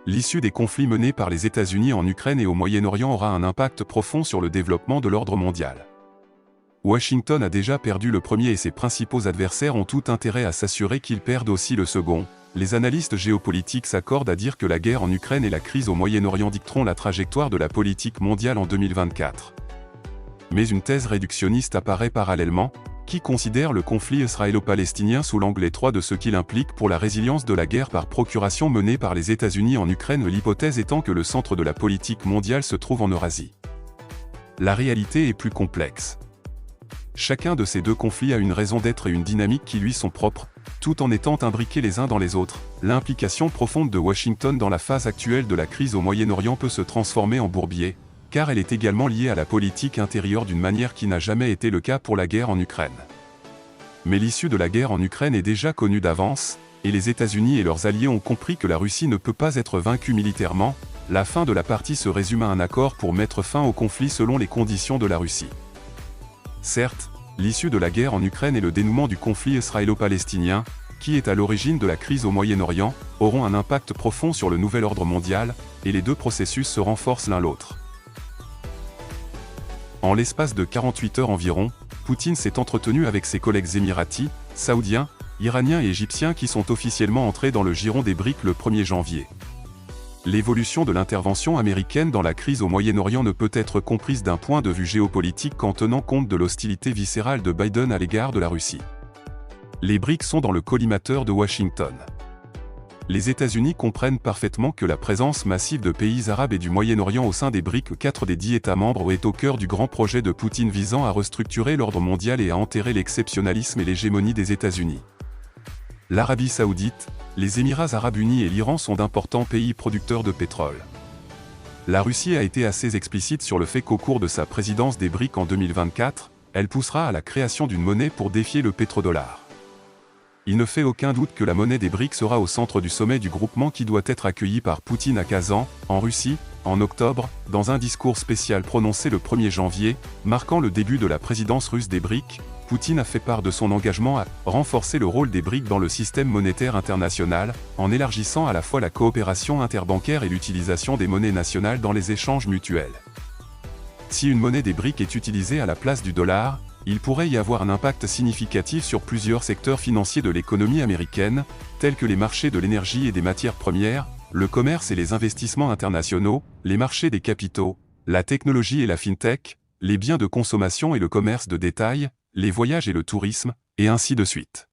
L'issue des conflits menés par les États-Unis en Ukraine et au Moyen-Orient aura un impact profond sur le développement de l'ordre mondial. Washington a déjà perdu le premier et ses principaux adversaires ont tout intérêt à s'assurer qu'ils perdent aussi le second. Les analystes géopolitiques s'accordent à dire que la guerre en Ukraine et la crise au Moyen-Orient dicteront la trajectoire de la politique mondiale en 2024. Mais une thèse réductionniste apparaît parallèlement, qui considère le conflit israélo-palestinien sous l'angle étroit de ce qu'il implique pour la résilience de la guerre par procuration menée par les États-Unis en Ukraine, l'hypothèse étant que le centre de la politique mondiale se trouve en Eurasie. La réalité est plus complexe. Chacun de ces deux conflits a une raison d'être et une dynamique qui lui sont propres, tout en étant imbriqués les uns dans les autres. L'implication profonde de Washington dans la phase actuelle de la crise au Moyen-Orient peut se transformer en bourbier, car elle est également liée à la politique intérieure d'une manière qui n'a jamais été le cas pour la guerre en Ukraine. Mais l'issue de la guerre en Ukraine est déjà connue d'avance, et les États-Unis et leurs alliés ont compris que la Russie ne peut pas être vaincue militairement. La fin de la partie se résume à un accord pour mettre fin au conflit selon les conditions de la Russie. Certes, l'issue de la guerre en Ukraine et le dénouement du conflit israélo-palestinien, qui est à l'origine de la crise au Moyen-Orient, auront un impact profond sur le nouvel ordre mondial, et les deux processus se renforcent l'un l'autre. En l'espace de 48 heures environ, Poutine s'est entretenu avec ses collègues émiratis, saoudiens, iraniens et égyptiens qui sont officiellement entrés dans le giron des BRICS le 1er janvier. L'évolution de l'intervention américaine dans la crise au Moyen-Orient ne peut être comprise d'un point de vue géopolitique qu'en tenant compte de l'hostilité viscérale de Biden à l'égard de la Russie. Les BRICS sont dans le collimateur de Washington. Les États-Unis comprennent parfaitement que la présence massive de pays arabes et du Moyen-Orient au sein des BRICS, 4 des 10 États membres, est au cœur du grand projet de Poutine visant à restructurer l'ordre mondial et à enterrer l'exceptionnalisme et l'hégémonie des États-Unis. L'Arabie Saoudite, les Émirats Arabes Unis et l'Iran sont d'importants pays producteurs de pétrole. La Russie a été assez explicite sur le fait qu'au cours de sa présidence des BRICS en 2024, elle poussera à la création d'une monnaie pour défier le pétrodollar. Il ne fait aucun doute que la monnaie des BRICS sera au centre du sommet du groupement qui doit être accueilli par Poutine à Kazan, en Russie, en octobre, dans un discours spécial prononcé le 1er janvier, marquant le début de la présidence russe des BRICS. Poutine a fait part de son engagement à renforcer le rôle des BRICS dans le système monétaire international, en élargissant à la fois la coopération interbancaire et l'utilisation des monnaies nationales dans les échanges mutuels. Si une monnaie des BRICS est utilisée à la place du dollar, il pourrait y avoir un impact significatif sur plusieurs secteurs financiers de l'économie américaine, tels que les marchés de l'énergie et des matières premières, le commerce et les investissements internationaux, les marchés des capitaux, la technologie et la fintech, les biens de consommation et le commerce de détail, les voyages et le tourisme, et ainsi de suite.